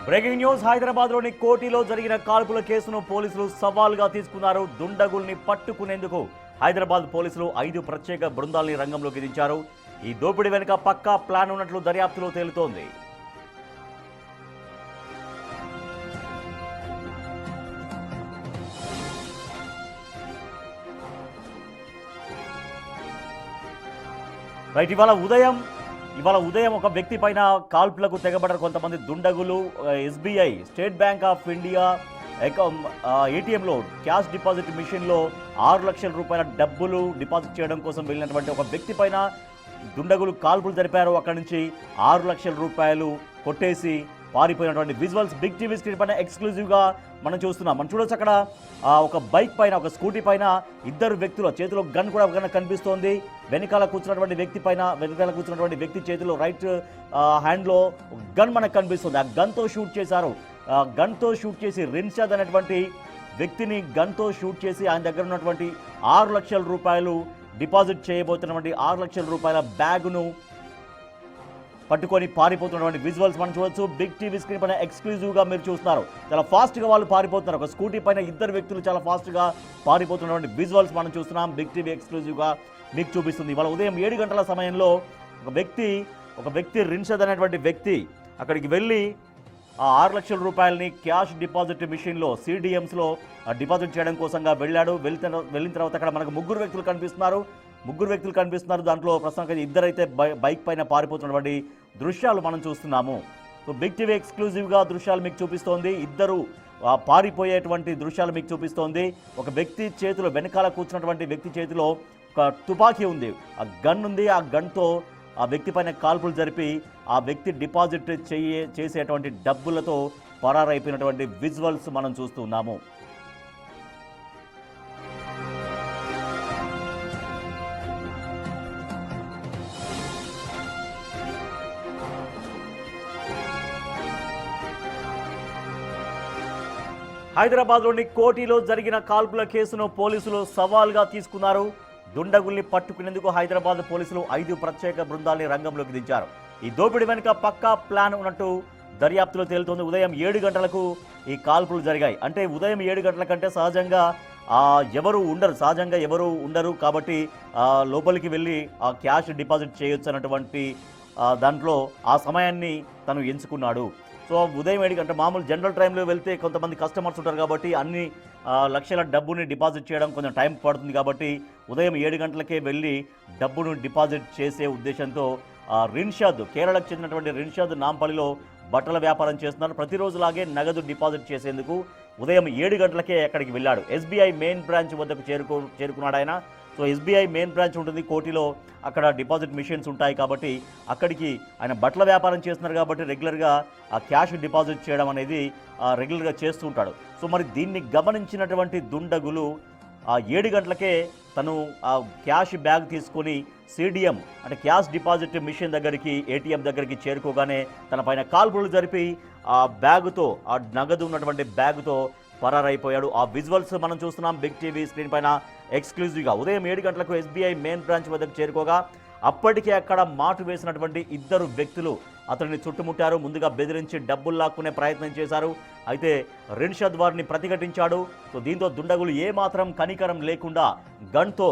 Breaking news హైదరాబాద్లోని కోటిలో జరిగిన కాల్పుల కేసును పోలీసులు సవాల్గా తీసుకున్నారు. దుండగుల్ని పట్టుకునేందుకు హైదరాబాద్ పోలీసులు 5 ప్రత్యేక బృందాల్ని రంగంలోకి దించారు. ఈ దోపిడీ వెనుక పక్కా ప్లాన్ ఉన్నట్లు దర్యాప్తులో తేలుతోంది. రైట్, ఇవాళ ఉదయం ఒక వ్యక్తి పైన కాల్పులకు తెగబడ్డారు కొంతమంది దుండగులు. SBI state bank of India ఏటీఎంలో క్యాష్ డిపాజిట్ మిషన్లో 6 లక్షల రూపాయల డబ్బులు డిపాజిట్ చేయడం కోసం వెళ్ళినటువంటి ఒక వ్యక్తి పైన దుండగులు కాల్పులు జరిపారు. అక్కడి నుంచి 6 లక్షల రూపాయలు కొట్టేసి పారిపోయినటువంటి విజువల్స్ బిగ్ టీవీ స్క్రీన్ పైన ఎక్స్క్లూజివ్గా మనం చూస్తున్నాం. మనం చూడొచ్చు అక్కడ ఒక బైక్ పైన, ఒక స్కూటీ పైన 2 వ్యక్తుల చేతిలో గన్ కూడా కనిపిస్తోంది. వెనకాల కూర్చున్నటువంటి వ్యక్తి చేతిలో రైట్ హ్యాండ్లో గన్ మనకు కనిపిస్తుంది. ఆ గన్తో షూట్ చేశారు. గన్తో షూట్ చేసి రిన్షాద్ అనేటువంటి వ్యక్తిని గన్తో షూట్ చేసి ఆయన దగ్గర ఉన్నటువంటి 6 లక్షల రూపాయలు డిపాజిట్ చేయబోతున్నటువంటి 6 లక్షల రూపాయల బ్యాగును పట్టుకొని పారిపోతున్నటువంటి విజువల్స్ మనం చూడొచ్చు. బిగ్ టీవీ స్క్రీన్ పైన ఎక్స్క్లూజివ్గా మీరు చూస్తున్నారు. చాలా ఫాస్ట్గా వాళ్ళు పారిపోతున్నారు. ఒక స్కూటీ పైన 2 వ్యక్తులు చాలా ఫాస్ట్గా పారిపోతున్నటువంటి విజువల్స్ మనం చూస్తున్నాం. బిగ్ టీవీ ఎక్స్క్లూజివ్గా మీకు చూపిస్తుంది. ఇవాళ ఉదయం 7 గంటల సమయంలో ఒక వ్యక్తి రిన్షద్ అనేటువంటి వ్యక్తి అక్కడికి వెళ్ళి ఆ 6 లక్షల రూపాయలని క్యాష్ డిపాజిట్ మిషన్లో సిడిఎంస్లో డిపాజిట్ చేయడం కోసంగా వెళ్ళాడు. వెళ్ళిన తర్వాత అక్కడ మనకు 3 వ్యక్తులు కనిపిస్తున్నారు. దాంట్లో ప్రస్తుతానికి 2 అయితే బైక్ పైన పారిపోతున్నటువంటి దృశ్యాలు మనం చూస్తున్నాము. సో బిగ్ టీవీ ఎక్స్క్లూజివ్గా దృశ్యాలు మీకు చూపిస్తోంది. 2 పారిపోయేటువంటి దృశ్యాలు మీకు చూపిస్తోంది. ఒక వ్యక్తి చేతిలో, వెనకాల కూర్చున్నటువంటి వ్యక్తి చేతిలో ఒక తుపాకీ ఉంది, ఆ గన్ ఉంది. ఆ గన్తో ఆ వ్యక్తి పైన కాల్పులు జరిపి ఆ వ్యక్తి డిపాజిట్ చేసేటువంటి డబ్బులతో పరారైపోయినటువంటి విజువల్స్ మనం చూస్తున్నాము. హైదరాబాద్లోని కోటిలో జరిగిన కాల్పుల కేసును పోలీసులు సవాల్గా తీసుకున్నారు. దుండగుల్ని పట్టుకునేందుకు హైదరాబాద్ పోలీసులు 5 ప్రత్యేక బృందాల్ని రంగంలోకి దించారు. ఈ దోపిడీ వెనుక పక్కా ప్లాన్ ఉన్నట్టు దర్యాప్తులో తేలుతోంది. ఉదయం 7 గంటలకు ఈ కాల్పులు జరిగాయి. అంటే ఉదయం 7 గంటల కంటే సహజంగా ఎవరు ఉండరు కాబట్టి లోపలికి వెళ్ళి ఆ క్యాష్ డిపాజిట్ చేయొచ్చు అన్నటువంటి దాంట్లో ఆ సమయాన్ని తను ఎంచుకున్నాడు. సో ఉదయం 7 గంటల మామూలు జనరల్ టైంలో వెళ్తే కొంతమంది కస్టమర్స్ ఉంటారు కాబట్టి అన్ని లక్షల డబ్బుని డిపాజిట్ చేయడం కొంచెం టైం పడుతుంది కాబట్టి ఉదయం 7 గంటలకే వెళ్ళి డబ్బును డిపాజిట్ చేసే ఉద్దేశంతో రిన్షాద్, కేరళకు చెందినటువంటి రిన్షాద్ నాంపల్లిలో బట్టల వ్యాపారం చేస్తున్నారు. ప్రతిరోజులాగే నగదు డిపాజిట్ చేసేందుకు ఉదయం 7 గంటలకే అక్కడికి వెళ్ళాడు. ఎస్బీఐ మెయిన్ బ్రాంచ్ వద్దకు చేరుకున్నాడు ఆయన. సో ఎస్బీఐ మెయిన్ బ్రాంచ్ ఉంటుంది కోటిలో, అక్కడ డిపాజిట్ మిషన్స్ ఉంటాయి కాబట్టి అక్కడికి ఆయన బట్టల వ్యాపారం చేస్తున్నారు కాబట్టి రెగ్యులర్గా ఆ క్యాష్ డిపాజిట్ చేయడం అనేది రెగ్యులర్గా చేస్తూ ఉంటాడు. సో మరి దీన్ని గమనించినటువంటి దుండగులు 7 గంటలకే తను ఆ క్యాష్ బ్యాగ్ తీసుకొని సిడిఎం అంటే క్యాష్ డిపాజిట్ మిషన్ దగ్గరికి, ఏటీఎం దగ్గరికి చేరుకోగానే తన పైన కాల్పులు జరిపి ఆ బ్యాగుతో, ఆ నగదు ఉన్నటువంటి బ్యాగుతో పరారైపోయాడు. ఆ విజువల్స్ మనం చూస్తున్నాం బిగ్ టీవీ స్క్రీన్ పైన ఎక్స్క్లూజివ్గా. ఉదయం 7 గంటలకు ఎస్బీఐ మెయిన్ బ్రాంచ్ వద్దకు చేరుకోగా అప్పటికే అక్కడ మాటు వేసినటువంటి 2 వ్యక్తులు అతన్ని చుట్టుముట్టారు. ముందుగా బెదిరించి డబ్బులు లాక్కునే ప్రయత్నం చేశారు. అయితే రిన్షద్ వారిని ప్రతిఘటించాడు. సో దీంతో దుండగులు ఏమాత్రం కనికరం లేకుండా గన్తో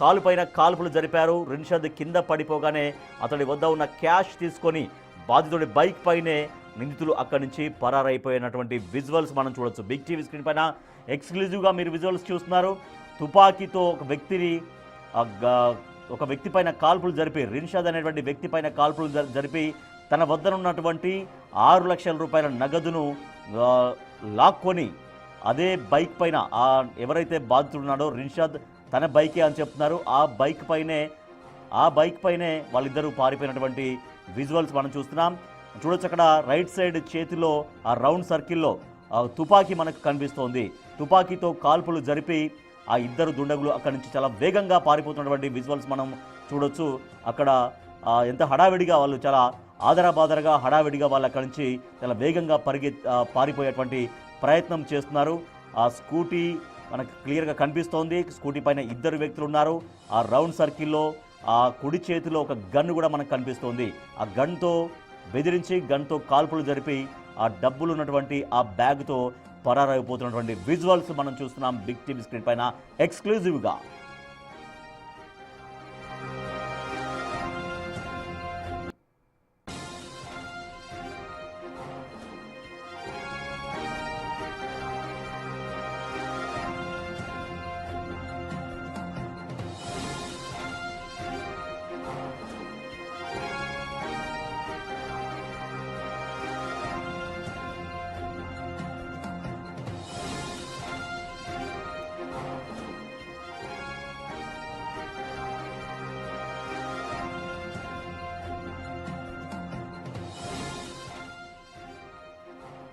కాలుపైన కాల్పులు జరిపారు. రిన్షద్ కింద పడిపోగానే అతడి వద్ద ఉన్న క్యాష్ తీసుకొని బాధితుడి బైక్ పైనే నిందితులు అక్కడి నుంచి పరారైపోయినటువంటి విజువల్స్ మనం చూడొచ్చు. బిగ్ టీవీ స్క్రీన్ పైన ఎక్స్క్లూజివ్గా మీరు విజువల్స్ చూస్తున్నారు. తుపాకీతో ఒక వ్యక్తి పైన కాల్పులు జరిపి, రిన్షాద్ అనేటువంటి వ్యక్తి పైన కాల్పులు జరిపి తన వద్దనున్నటువంటి 6 లక్షల రూపాయల నగదును లాక్కొని అదే బైక్ పైన, ఎవరైతే బాధితుడున్నాడో రిన్షాద్ తన బైకే అని చెప్తున్నారు, ఆ బైక్ పైనే వాళ్ళిద్దరూ పారిపోయినటువంటి విజువల్స్ మనం చూస్తున్నాం. చూడొచ్చు అక్కడ రైట్ సైడ్ చేతిలో ఆ రౌండ్ సర్కిల్లో తుపాకీ మనకు కనిపిస్తోంది. తుపాకీతో కాల్పులు జరిపి ఆ 2 దుండగులు అక్కడి నుంచి చాలా వేగంగా పారిపోతున్నటువంటి విజువల్స్ మనం చూడొచ్చు. అక్కడ ఎంత హడావిడిగా వాళ్ళు, చాలా ఆదరబాదరగా హడావిడిగా వాళ్ళు అక్కడి నుంచి చాలా వేగంగా పారిపోయేటువంటి ప్రయత్నం చేస్తున్నారు. ఆ స్కూటీ మనకు క్లియర్గా కనిపిస్తోంది. స్కూటీ పైన 2 వ్యక్తులు ఉన్నారు. ఆ రౌండ్ సర్కిల్లో ఆ కుడి చేతిలో ఒక గన్ను కూడా మనకు కనిపిస్తోంది. ఆ గన్తో బెదిరించి, గన్తో కాల్పులు జరిపి ఆ డబ్బులు ఉన్నటువంటి ఆ బ్యాగ్తో పరారైపోతున్నటువంటి విజువల్స్ మనం చూస్తున్నాం బిగ్ టీవీ స్క్రీన్ పైన ఎక్స్క్లూజివ్గా.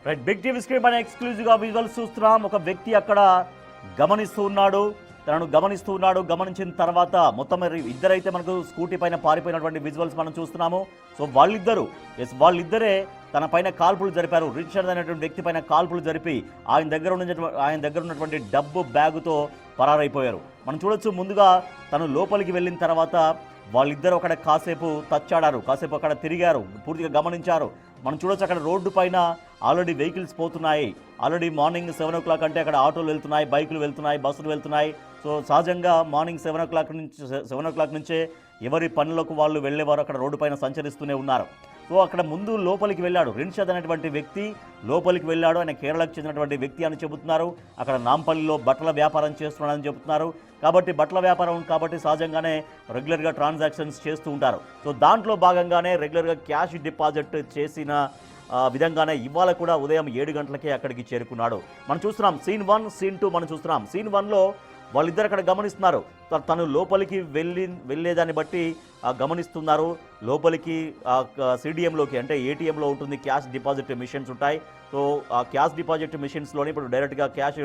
రైట్, బిగ్ టీవీ స్క్రీన్ పైన ఎక్స్క్లూజివ్గా విజువల్స్ చూస్తున్నాం. ఒక వ్యక్తి అక్కడ గమనిస్తూ ఉన్నాడు, గమనించిన తర్వాత మొత్తం ఇద్దరైతే మనకు స్కూటీ పైన పారిపోయినటువంటి విజువల్స్ మనం చూస్తున్నాము. సో వాళ్ళిద్దరే తన పైన కాల్పులు జరిపారు. రిచర్డ్ అనేటువంటి వ్యక్తి పైన కాల్పులు జరిపి ఆయన దగ్గర ఉన్నటువంటి డబ్బు బ్యాగుతో పరారైపోయారు. మనం చూడొచ్చు, ముందుగా తను లోపలికి వెళ్ళిన తర్వాత వాళ్ళిద్దరూ అక్కడ కాసేపు తచ్చాడారు, కాసేపు అక్కడ తిరిగారు, పూర్తిగా గమనించారు. మనం చూడొచ్చు అక్కడ రోడ్డు పైన ఆల్రెడీ వెహికల్స్ పోతున్నాయి. ఆల్రెడీ మార్నింగ్ 7 o'clock అంటే అక్కడ ఆటోలు వెళ్తున్నాయి, బైకులు వెళ్తున్నాయి, బస్సులు వెళ్తున్నాయి. సో సహజంగా మార్నింగ్ 7 o'clock నుంచే ఎవరి పనులకు వాళ్ళు వెళ్ళేవారు అక్కడ రోడ్డు పైన సంచరిస్తూనే ఉన్నారు. సో అక్కడ ముందు లోపలికి వెళ్ళాడు రిన్షద్ అనేటువంటి వ్యక్తి, లోపలికి వెళ్ళాడు. ఆయన కేరళకు చెందినటువంటి వ్యక్తి అని చెబుతున్నారు. అక్కడ నాంపల్లిలో బట్టల వ్యాపారం చేస్తున్నాడని చెబుతున్నారు. కాబట్టి బట్టల వ్యాపారం కాబట్టి సహజంగానే రెగ్యులర్గా ట్రాన్సాక్షన్స్ చేస్తూ ఉంటారు. సో దాంట్లో భాగంగానే రెగ్యులర్గా క్యాష్ డిపాజిట్ చేసిన విధంగానే ఇవాళ కూడా ఉదయం 7 గంటలకే అక్కడికి చేరుకున్నాడు. మనం చూస్తున్నాం సీన్ 1, సీన్ 2 మనం చూస్తున్నాం. సీన్ 1లో వాళ్ళిద్దరు అక్కడ గమనిస్తున్నారు. తను లోపలికి వెళ్ళేదాన్ని బట్టి గమనిస్తున్నారు. లోపలికి సిడిఎంలోకి అంటే ఏటీఎంలో ఉంటుంది, క్యాష్ డిపాజిట్ మిషన్స్ ఉంటాయి. సో ఆ క్యాష్ డిపాజిట్ మిషన్స్లోనే ఇప్పుడు డైరెక్ట్గా క్యాష్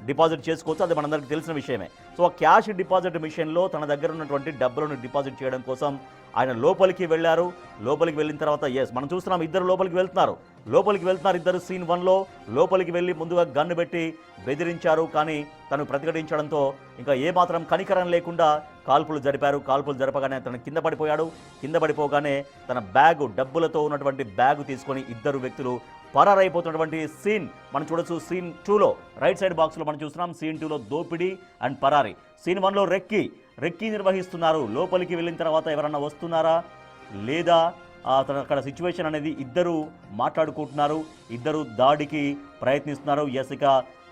డిపాజిట్ చేసుకోవచ్చు, అది మనందరికీ తెలిసిన విషయమే. సో ఆ క్యాష్ డిపాజిట్ మిషన్లో తన దగ్గర ఉన్నటువంటి డబ్బులను డిపాజిట్ చేయడం కోసం ఆయన లోపలికి వెళ్ళారు. లోపలికి వెళ్ళిన తర్వాత మనం చూస్తున్నాం ఇద్దరు లోపలికి వెళ్తున్నారు ఇద్దరు. సీన్ 1లో లోపలికి వెళ్ళి ముందుగా గన్ను పెట్టి బెదిరించారు. కానీ తను ప్రతిఘటించడంతో ఇంకా ఏమాత్రం కనికరం లేకుండా కాల్పులు జరపగానే తను కింద పడిపోగానే తన బ్యాగు, డబ్బులతో ఉన్నటువంటి బ్యాగు తీసుకొని ఇద్దరు వ్యక్తులు పరారైపోతున్నటువంటి సీన్ మనం చూడొచ్చు. సీన్ 2లో రైట్ సైడ్ బాక్స్లో మనం చూస్తున్నాం. సీన్ 2లో దోపిడీ అండ్ పరారీ. సీన్ 1లో రెక్కీ నిర్వహిస్తున్నారు. లోపలికి వెళ్ళిన తర్వాత ఎవరన్నా వస్తున్నారా లేదా అక్కడ సిచ్యువేషన్ అనేది ఇద్దరు మాట్లాడుకుంటున్నారు, ఇద్దరు దాడికి ప్రయత్నిస్తున్నారు. ఇక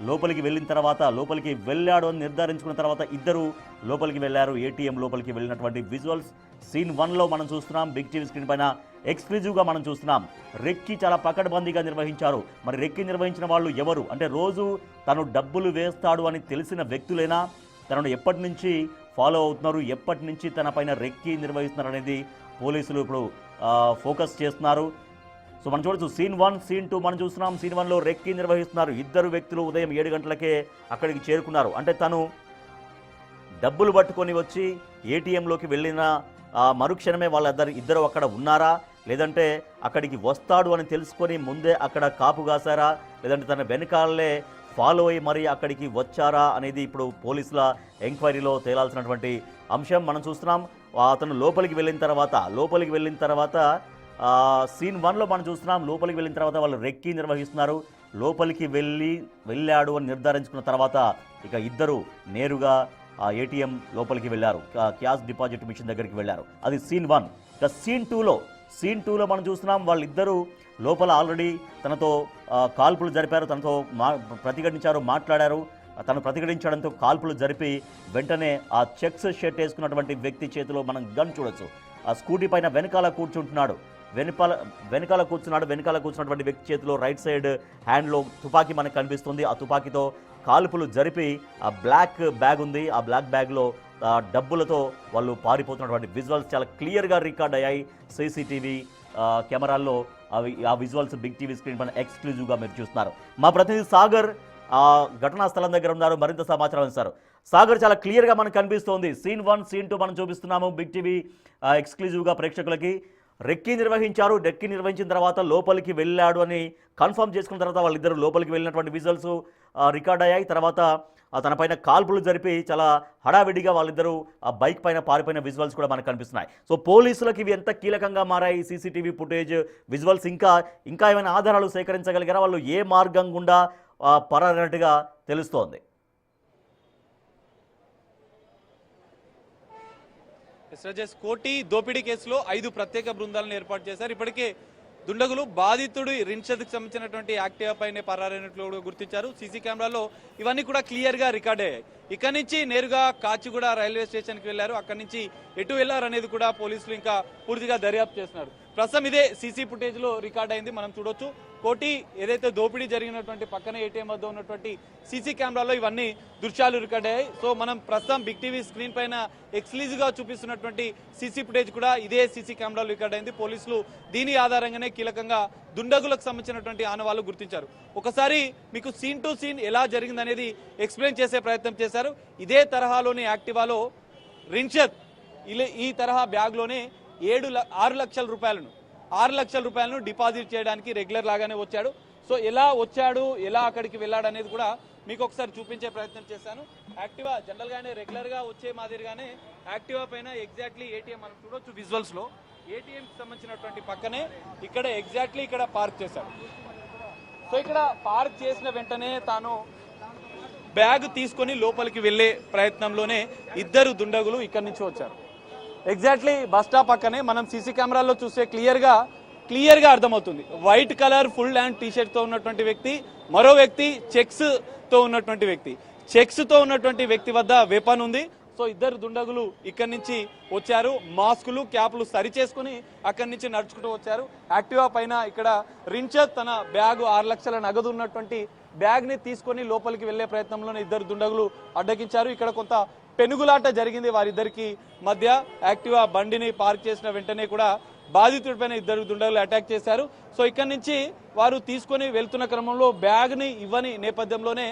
లోపలికి వెళ్ళిన తర్వాత లోపలికి వెళ్ళాడు అని నిర్ధారించుకున్న తర్వాత ఇద్దరు లోపలికి వెళ్ళారు. ఏటీఎం లోపలికి వెళ్ళినటువంటి విజువల్స్ సీన్ 1లో మనం చూస్తున్నాం. బిగ్ టీవీ స్క్రీన్ పైన ఎక్స్క్లూజివ్గా మనం చూస్తున్నాం. రెక్కీ చాలా పకడ్బందీగా నిర్వహించారు. మరి రెక్కీ నిర్వహించిన వాళ్ళు ఎవరు అంటే రోజు తను డబ్బులు వేస్తాడు అని తెలిసిన వ్యక్తులేనా, తనను ఎప్పటి నుంచి ఫాలో అవుతున్నారు, ఎప్పటి నుంచి తన పైన రెక్కీ నిర్వహిస్తున్నారు అనేది పోలీసులు ఇప్పుడు ఫోకస్ చేస్తున్నారు. సో మనం చూడొచ్చు సీన్ 1, సీన్ 2 మనం చూస్తున్నాం. సీన్ 1లో రెక్కీ నిర్వహిస్తున్నారు. ఇద్దరు వ్యక్తులు ఉదయం 7 గంటలకే అక్కడికి చేరుకున్నారు. అంటే తను డబ్బులు పట్టుకొని వచ్చి ఏటీఎంలోకి వెళ్ళిన మరుక్షణమే ఇద్దరు అక్కడ ఉన్నారా, లేదంటే అక్కడికి వస్తాడు అని తెలుసుకొని ముందే అక్కడ కాపు కాసారా, లేదంటే తన వెనకాలే ఫాలో అయ్యి మరీ అక్కడికి వచ్చారా అనేది ఇప్పుడు పోలీసుల ఎంక్వైరీలో తేలాల్సినటువంటి అంశం. మనం చూస్తున్నాం అతను లోపలికి వెళ్ళిన తర్వాత సీన్ 1లో మనం చూస్తున్నాం. లోపలికి వెళ్ళిన తర్వాత వాళ్ళు రెక్కీ నిర్వహిస్తున్నారు. లోపలికి వెళ్ళాడు అని నిర్ధారించుకున్న తర్వాత ఇక ఇద్దరు నేరుగా ఏటీఎం లోపలికి వెళ్ళారు, క్యాష్ డిపాజిట్ మిషన్ దగ్గరికి వెళ్ళారు. అది సీన్ 1. ఇక సీన్ 2లో మనం చూస్తున్నాం వాళ్ళిద్దరూ లోపల ఆల్రెడీ తనతో కాల్పులు జరిపారు, తనతో ప్రతిఘటించారు, మాట్లాడారు. తను ప్రతిఘటించడంతో కాల్పులు జరిపి వెంటనే ఆ చెక్స్ షర్ట్ వేసుకున్నటువంటి వ్యక్తి చేతిలో మనం గన్ చూడొచ్చు. ఆ స్కూటీ పైన వెనకాల కూర్చున్నటువంటి వ్యక్తి చేతిలో రైట్ సైడ్ హ్యాండ్లో తుపాకీ మనకు కనిపిస్తుంది. ఆ తుపాకీతో కాల్పులు జరిపి ఆ బ్లాక్ బ్యాగ్ ఉంది, ఆ బ్లాక్ బ్యాగ్లో డబ్బులతో వాళ్ళు పారిపోతున్నటువంటి విజువల్స్ చాలా క్లియర్గా రికార్డ్ అయ్యాయి సీసీటీవీ కెమెరాల్లో. ఆ విజువల్స్ బిగ్ టీవీ స్క్రీన్ పైన ఎక్స్క్లూజివ్గా మీరు చూస్తున్నారు. మా ప్రతినిధి సాగర్ ఘటనా స్థలం దగ్గర ఉన్నారు, మరింత సమాచారం ఇస్తారు. సాగర్, చాలా క్లియర్గా మనకు కనిపిస్తోంది సీన్ 1, సీన్ 2 మనం చూపిస్తున్నాము బిగ్ టీవీ ఎక్స్క్లూజివ్గా ప్రేక్షకులకి. రెక్కి నిర్వహించారు. రెక్కి నిర్వహించిన తర్వాత లోపలికి వెళ్ళాడు అని కన్ఫర్మ్ చేసుకున్న తర్వాత వాళ్ళిద్దరు లోపలికి వెళ్ళినటువంటి విజువల్స్ రికార్డ్ అయ్యాయి. తర్వాత తన పైన కాల్పులు జరిపి చాలా హడావిడిగా వాళ్ళిద్దరూ ఆ బైక్ పైన పారిపోయిన విజువల్స్ కూడా మనకు కనిపిస్తున్నాయి. సో పోలీసులకు ఇవి ఎంత కీలకంగా మారాయి, సీసీటీవీ ఫుటేజ్ విజువల్స్ ఇంకా ఏమైనా ఆధారాలు సేకరించగలిగారా, వాళ్ళు ఏ మార్గం గుండా పరారినట్టుగా తెలుస్తోంది. కోటి దోపిడీ కేసులో 5 ప్రత్యేక బృందాలను ఏర్పాటు చేశారు. ఇప్పటికే దుండగులు బాధితుడు రిన్షద్కి సంబంధించినటువంటి యాక్టివా పైనే పరారైనట్లు కూడా గుర్తించారు. సీసీ కెమెరాలో ఇవన్నీ కూడా క్లియర్ గా రికార్డ్ అయ్యాయి. ఇక్కడ నుంచి నేరుగా కాచిగూడ రైల్వే స్టేషన్ కి వెళ్లారు. అక్కడి నుంచి ఎటు వెళ్లారు అనేది కూడా పోలీసులు ఇంకా పూర్తిగా దర్యాప్తు చేస్తున్నారు. ప్రస్తుతం ఇదే సీసీ ఫుటేజ్ లో రికార్డ్ అయింది, మనం చూడొచ్చు. కోటి ఏదైతే దోపిడీ జరిగినటువంటి పక్కనే ఏటీఎం వద్ద ఉన్నటువంటి సీసీ కెమెరాలో ఇవన్నీ దృశ్యాలు రికార్డ్ అయ్యాయి. సో మనం ప్రస్తుతం బిగ్ టీవీ స్క్రీన్ పైన ఎక్స్క్లూజివ్ గా చూపిస్తున్నటువంటి సీసీ ఫుటేజ్ కూడా ఇదే సీసీ కెమెరాలో రికార్డ్ అయింది. పోలీసులు దీని ఆధారంగానే కీలకంగా దుండగులకు సంబంధించినటువంటి ఆనవాళ్లు గుర్తించారు. ఒకసారి మీకు సీన్ టు సీన్ ఎలా జరిగిందనేది ఎక్స్ప్లెయిన్ చేసే ప్రయత్నం చేశారు. ఇదే తరహాలోని యాక్టివాలో రిన్షద్ ఈ తరహా బ్యాగ్ లోనే 6 లక్షల రూపాయలను డిపాజిట్ చేయడానికి రెగ్యులర్ లాగానే వచ్చాడు. సో ఎలా వచ్చాడు, ఎలా అక్కడికి వెళ్ళాడు అనేది కూడా మీకు ఒకసారి చూపించే ప్రయత్నం చేశాను. యాక్టివా జనరల్ గానే రెగ్యులర్ గా వచ్చే మాదిరిగానే యాక్టివా పైన ఎగ్జాక్ట్లీ ఏటీఎం మనం చూడొచ్చు విజువల్స్ లో. ఏటీఎం కి సంబంధించినటువంటి పక్కనే ఇక్కడ ఎగ్జాక్ట్లీ ఇక్కడ పార్క్ చేశాడు. సో ఇక్కడ పార్క్ చేసిన వెంటనే తాను బ్యాగ్ తీసుకొని లోపలికి వెళ్లే ప్రయత్నంలోనే ఇద్దరు దుండగులు ఇక్కడి నుంచి వచ్చారు. ఎగ్జాక్ట్లీ బస్ స్టాప్ పక్కనే మనం సీసీ కెమెరాల్లో చూస్తే క్లియర్ గా అర్థమవుతుంది. White colour full hand T shirt తో ఉన్నటువంటి వ్యక్తి, మరో వ్యక్తి చెక్స్ తో ఉన్నటువంటి వ్యక్తి వద్ద వెపన్ ఉంది. సో ఇద్దరు దుండగులు ఇక్కడి నుంచి వచ్చారు. మాస్కులు క్యాప్లు సరి చేసుకుని అక్కడి నుంచి నడుచుకుంటూ వచ్చారు. యాక్టివా పైన ఇక్కడ రిన్షద్ తన బ్యాగ్ 6 లక్షల నగదు ఉన్నటువంటి బ్యాగ్ ని తీసుకొని లోపలికి వెళ్లే ప్రయత్నంలోనే ఇద్దరు దుండగులు అడ్డగించారు. ఇక్కడ కొంత పెనుగులాట జరిగింది వారిద్దరికి మధ్య. యాక్టివా బండిని పార్క్ చేసిన వెంటనే కూడా బాధితుడిపైన ఇద్దరు దుండగులు అటాక్ చేశారు. సో ఇక్కడి నుంచి వారు తీసుకొని వెళ్తున్న క్రమంలో బ్యాగ్ ని ఇవ్వని నేపథ్యంలోనే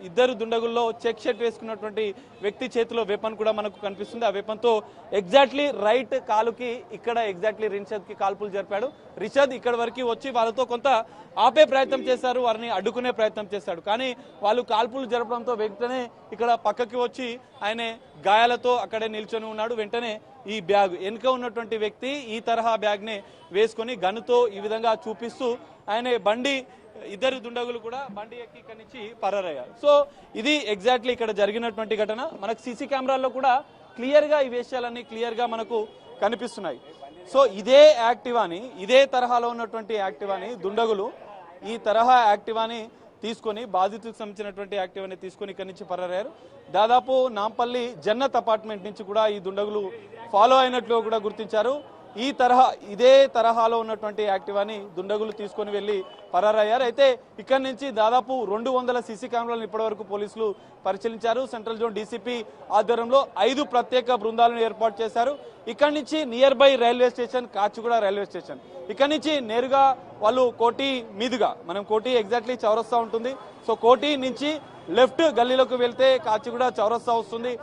ఇద్దరు దుండగుల్లో చెక్ షర్ట్ వేసుకున్నటువంటి వ్యక్తి చేతిలో వెపన్ కూడా మనకు కనిపిస్తుంది. ఆ వెపన్ తో ఎగ్జాక్ట్లీ రైట్ కాలుకి ఇక్కడ ఎగ్జాక్ట్లీ రిన్షద్ కి కాల్పులు జరిపాడు. రిన్షద్ ఇక్కడ వరకు వచ్చి వాళ్ళతో కొంత ఆపే ప్రయత్నం చేశారు, వారిని అడ్డుకునే ప్రయత్నం చేశాడు. కానీ వాళ్ళు కాల్పులు జరపడంతో వెంటనే ఇక్కడ పక్కకి వచ్చి ఆయన గాయాలతో అక్కడే నిల్చొని ఉన్నాడు. వెంటనే ఈ బ్యాగ్ వెనుక ఉన్నటువంటి వ్యక్తి ఈ తరహా బ్యాగ్ ని వేసుకొని గన్నుతో ఈ విధంగా చూపిస్తూ ఆయన ఇద్దరు దుండగులు కూడా బండి ఎక్కి ఇక్కడి నుంచి పరారయ్యారు. సో ఇది ఎగ్జాక్ట్లీ ఇక్కడ జరిగినటువంటి ఘటన. మనకు సీసీ కెమెరాల్లో కూడా క్లియర్ గా ఈ విషయాలన్నీ క్లియర్ గా మనకు కనిపిస్తున్నాయి. సో ఇదే తరహాలో ఉన్నటువంటి యాక్టివాని దుండగులు ఈ తరహా యాక్టివాని తీసుకొని బాధితులకు సంబంధించినటువంటి యాక్టివాని తీసుకొని ఇక్కడి నుంచి పరారయ్యారు. దాదాపు నాంపల్లి జన్నత్ అపార్ట్మెంట్ నుంచి కూడా ఈ దుండగులు ఫాలో అయినట్లు కూడా గుర్తించారు. ఇదే తరహాలో ఉన్నటువంటి యాక్టివాని దుండగులు తీసుకొని వెళ్లి పరారయ్యారు. అయితే ఇక్కడి నుంచి దాదాపు 200 సీసీ కెమెరాలను ఇప్పటివరకు పోలీసులు పరిశీలించారు. సెంట్రల్ జోన్ డీసీపీ ఆధ్వర్యంలో 5 ప్రత్యేక బృందాలను ఏర్పాటు చేశారు. ఇక్కడి నుంచి nearby railway station Kacheguda railway station, ఇక్కడి నుంచి నేరుగా వాళ్ళు కోటి మీదుగా, మనం కోటి ఎగ్జాక్ట్లీ చౌరస్తా ఉంటుంది. సో కోటి నుంచి లెఫ్ట్ గల్లీలోకి వెళ్తే కాచిగూడ చౌరస్తా వస్తుంది.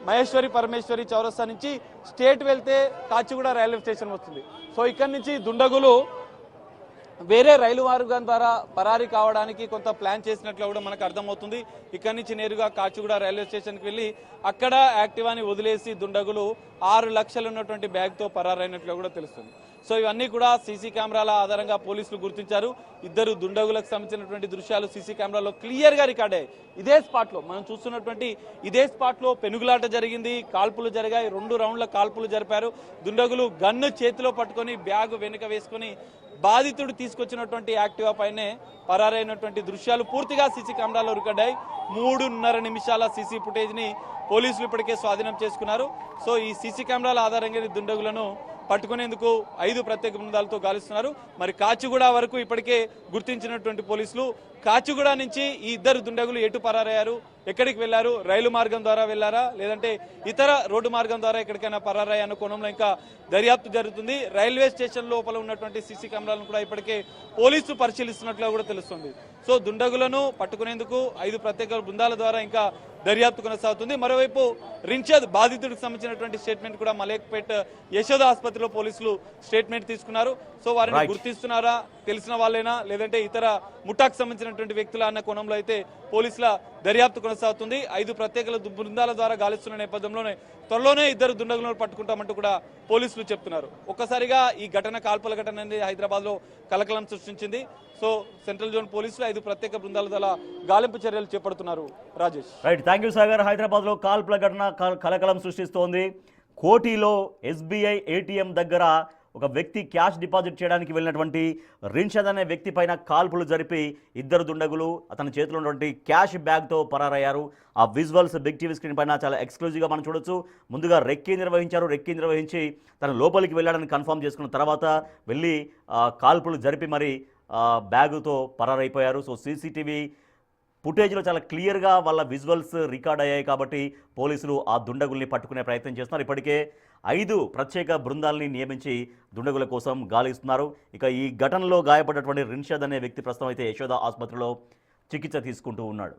మహేశ్వరి పరమేశ్వరి చౌరస్తా నుంచి స్టేట్ వెళ్తే కాచిగూడ రైల్వే స్టేషన్ వస్తుంది. సో ఇక్కడి నుంచి దుండగులు వేరే రైలు మార్గం ద్వారా పరారీ కావడానికి కొంత ప్లాన్ చేసినట్లు కూడా మనకు అర్థమవుతుంది. ఇక్కడి నుంచి నేరుగా కాచిగూడ రైల్వే స్టేషన్కి వెళ్ళి అక్కడ యాక్టివాని వదిలేసి దుండగులు 6 లక్షలు ఉన్నటువంటి బ్యాగ్తో పరారైనట్లు కూడా తెలుస్తుంది. సో ఇవన్నీ కూడా సీసీ కెమెరాల ఆధారంగా పోలీసులు గుర్తించారు. ఇద్దరు దుండగులకు సంబంధించినటువంటి దృశ్యాలు సీసీ కెమెరాలో క్లియర్ గా రికార్డ్ అయ్యాయి. ఇదే స్పాట్ లో మనం చూస్తున్నటువంటి పెనుగులాట జరిగింది, కాల్పులు జరిగాయి. 2 రౌండ్ల కాల్పులు జరిపారు. దుండగులు గన్ను చేతిలో పట్టుకొని బ్యాగ్ వెనుక వేసుకొని బాధితుడు తీసుకొచ్చినటువంటి యాక్టివా పైనే పరారైనటువంటి దృశ్యాలు పూర్తిగా సీసీ కెమెరాలో రికార్డ్ అయ్యాయి. 3.5 నిమిషాల సీసీ ఫుటేజ్ ని పోలీసులు ఇప్పటికే స్వాధీనం చేసుకున్నారు. సో ఈ సీసీ కెమెరాల ఆధారంగా దుండగులను పట్టుకునేందుకు 5 ప్రత్యేక బృందాలతో గాలిస్తున్నారు. మరి కాచిగూడ వరకు ఇప్పటికే గుర్తించినటువంటి పోలీసులు కాచిగూడ నుంచి ఈ ఇద్దరు దుండగులు ఎటు పరారయ్యారు, ఎక్కడికి వెళ్లారు, రైలు మార్గం ద్వారా వెళ్లారా లేదంటే ఇతర రోడ్డు మార్గం ద్వారా ఎక్కడికైనా పరారయ్యా అన్న కోణంలో ఇంకా దర్యాప్తు జరుగుతుంది. రైల్వే స్టేషన్ లోపల ఉన్నటువంటి సీసీ కెమెరాలను కూడా ఇప్పటికే పోలీసులు పరిశీలిస్తున్నట్లుగా కూడా తెలుస్తుంది. సో దుండగులను పట్టుకునేందుకు 5 ప్రత్యేక బృందాల ద్వారా ఇంకా దర్యాప్తు కొనసాగుతుంది. మరోవైపు రిన్షద్ బాధితుడికి సంబంధించినటువంటి స్టేట్మెంట్ కూడా మలేక్పేట్ యశోద ఆసుపత్రిలో పోలీసులు స్టేట్మెంట్ తీసుకున్నారు. సో వారిని గుర్తిస్తున్నారా, తెలిసిన వాళ్ళేనా లేదంటే ఇతర ముఠాకు సంబంధించినటువంటి వ్యక్తుల అన్న కోణంలో అయితే పోలీసుల దర్యాప్తు కొనసాగుతుంది. 5 ప్రత్యేక బృందాల ద్వారా గాలిస్తున్న నేపథ్యంలోనే త్వరలోనే ఇద్దరు దుండగులను పట్టుకుంటామంటూ కూడా పోలీసులు చెప్తున్నారు. ఒక్కసారిగా ఈ ఘటన, కాల్పుల ఘటన అనేది హైదరాబాద్ లో కలకలం సృష్టించింది. సో సెంట్రల్ జోన్ పోలీసులు 5 ప్రత్యేక బృందాల ద్వారా గాలింపు చర్యలు చేపడుతున్నారు. Rajesh. Right, thank you Sagar. హైదరాబాద్లో కాల్పుల ఘటన కలకలం సృష్టిస్తోంది. కోటిలో ఎస్బీఐ ఏటీఎం దగ్గర ఒక వ్యక్తి క్యాష్ డిపాజిట్ చేయడానికి వెళ్ళినటువంటి రిన్షద్ అనే వ్యక్తి పైన కాల్పులు జరిపి ఇద్దరు దుండగులు అతని చేతిలో ఉన్నటువంటి క్యాష్ బ్యాగ్తో పరారయ్యారు. ఆ విజువల్స్ బిగ్ టీవీ స్క్రీన్ పైన చాలా ఎక్స్క్లూజివ్గా మనం చూడొచ్చు. ముందుగా రెక్కీ నిర్వహించి తన లోపలికి వెళ్ళాడని కన్ఫర్మ్ చేసుకున్న తర్వాత వెళ్ళి కాల్పులు జరిపి మరి బ్యాగుతో పరారైపోయారు. సో సీసీటీవీ ఫుటేజ్లో చాలా క్లియర్గా వాళ్ళ విజువల్స్ రికార్డ్ అయ్యాయి కాబట్టి పోలీసులు ఆ దుండగుల్ని పట్టుకునే ప్రయత్నం చేస్తున్నారు. ఇప్పటికే 5 ప్రత్యేక బృందాలని నియమించి దుండగుల కోసం గాలిస్తున్నారు. ఇక ఈ ఘటనలో గాయపడినటువంటి రిన్షద్ అనే వ్యక్తి ప్రస్తుతం అయితే యశోద ఆసుపత్రిలో చికిత్స తీసుకుంటూ ఉన్నాడు.